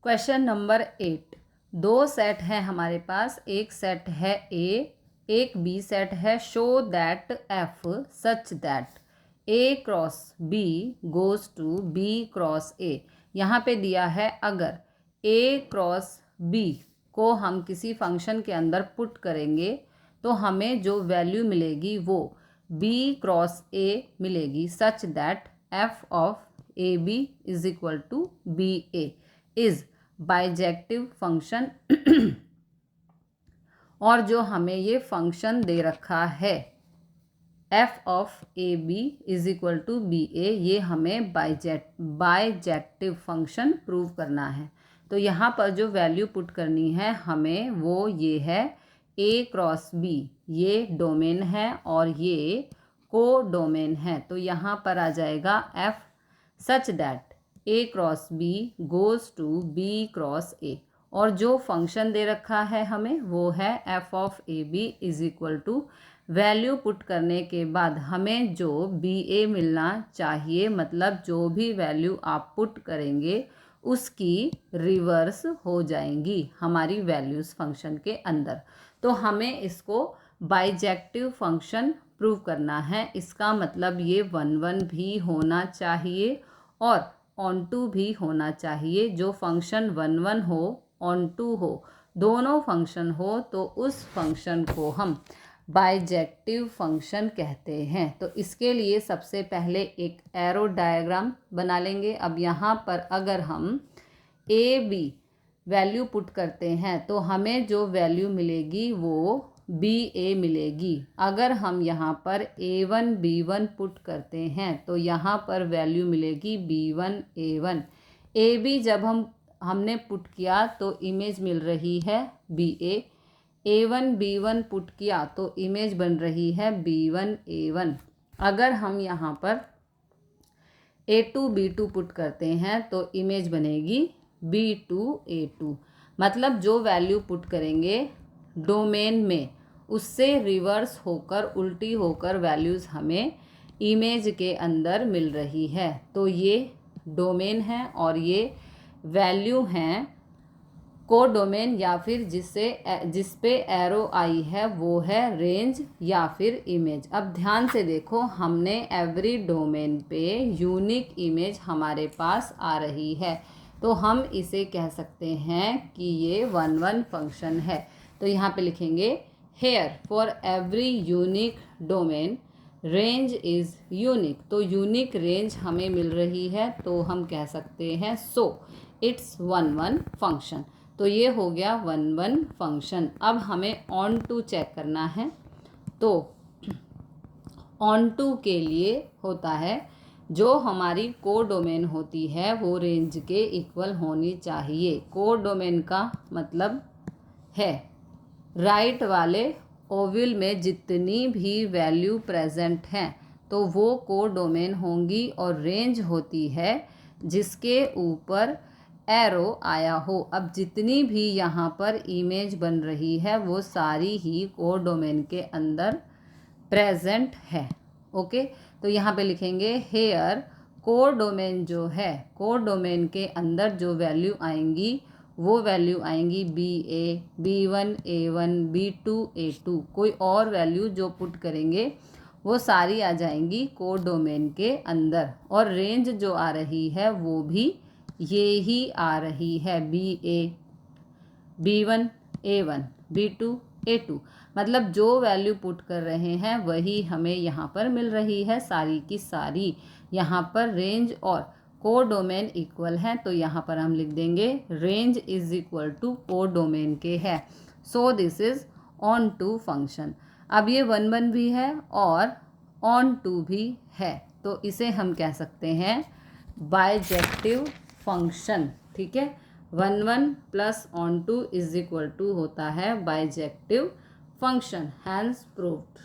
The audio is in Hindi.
Question number 8। दो सेट है हमारे पास, एक सेट है ए, एक बी सेट है। Show that f such that A cross B goes to B cross A. यहाँ पे दिया है अगर ए क्रॉस बी को हम किसी फंक्शन के अंदर पुट करेंगे तो हमें जो वैल्यू मिलेगी वो बी क्रॉस ए मिलेगी, such that F of A B is equal to B A is bijective function. और जो हमें ये फंक्शन दे रखा है F of A B is equal to B A, ये हमें बाइजेक्टिव फंक्शन प्रूव करना है। तो यहाँ पर जो वैल्यू पुट करनी है हमें वो ये है ए क्रॉस बी, ये डोमेन है और ये को डोमेन है। तो यहाँ पर आ जाएगा f such that A cross B goes to B cross A. और जो फंक्शन दे रखा है हमें वो है F of A B is equal to, value put करने के बाद हमें जो बी ए मिलना चाहिए, मतलब जो भी वैल्यू आप पुट करेंगे उसकी रिवर्स हो जाएंगी हमारी वैल्यूज़ फंक्शन के अंदर। तो हमें इसको बाइजेक्टिव फंक्शन प्रूव करना है। इसका मतलब ये 1 भी होना चाहिए और ऑन टू भी होना चाहिए। जो फंक्शन 1 हो ऑन टू हो, दोनों फंक्शन हो तो उस फंक्शन को हम बाइजेक्टिव फंक्शन कहते हैं। तो इसके लिए सबसे पहले एक एरो डायग्राम बना लेंगे। अब यहाँ पर अगर हम ए बी वैल्यू पुट करते हैं तो हमें जो वैल्यू मिलेगी वो बी ए मिलेगी। अगर हम यहाँ पर A1 B1 पुट करते हैं तो यहाँ पर वैल्यू मिलेगी B1 A1। ए बी जब हमने पुट किया तो इमेज मिल रही है BA। A1 B1 पुट किया तो इमेज बन रही है B1 A1। अगर हम यहाँ पर A2 B2 पुट करते हैं तो इमेज बनेगी B2 A2। मतलब जो वैल्यू पुट करेंगे डोमेन में उससे रिवर्स होकर, उल्टी होकर वैल्यूज़ हमें इमेज के अंदर मिल रही है। तो ये डोमेन है और ये वैल्यू हैं को डोमेन, या फिर जिस पे एरो आई है वो है रेंज या फिर इमेज। अब ध्यान से देखो, हमने एवरी डोमेन पे यूनिक इमेज हमारे पास आ रही है तो हम इसे कह सकते हैं कि ये 1 फंक्शन है। तो यहाँ पे लिखेंगे here for every unique domain range is unique. तो यूनिक रेंज हमें मिल रही है तो हम कह सकते हैं सो इट्स 1 फंक्शन। तो ये हो गया 1 फंक्शन। अब हमें ऑन टू चेक करना है। तो ऑन टू के लिए होता है जो हमारी को डोमेन होती है वो रेंज के इक्वल होनी चाहिए। को डोमेन का मतलब है राइट वाले ओवल में जितनी भी वैल्यू प्रेजेंट हैं तो वो को डोमेन होंगी, और रेंज होती है जिसके ऊपर एरो आया हो। अब जितनी भी यहाँ पर इमेज बन रही है वो सारी ही को डोमेन के अंदर प्रेजेंट है। ओके, तो यहाँ पे लिखेंगे हेयर को डोमेन जो है, को डोमेन के अंदर जो वैल्यू आएंगी वो वैल्यू आएंगी BA B1 A1 B2 A2। कोई और वैल्यू जो पुट करेंगे वो सारी आ जाएंगी को डोमेन के अंदर। और रेंज जो आ रही है वो भी ये ही आ रही है BA B1 A1 B2 A2। मतलब जो वैल्यू पुट कर रहे हैं वही हमें यहाँ पर मिल रही है सारी की सारी। यहाँ पर रेंज और को डोमेन इक्वल हैं तो यहाँ पर हम लिख देंगे रेंज इज इक्वल टू को डोमेन के है। So this is onto function. अब ये 1 भी है और ऑन टू भी है तो इसे हम कह सकते हैं बाइजेक्टिव फंक्शन। ठीक है, 1 plus onto is equal to होता है बाइजेक्टिव फंक्शन, हैंस प्रूव्ड।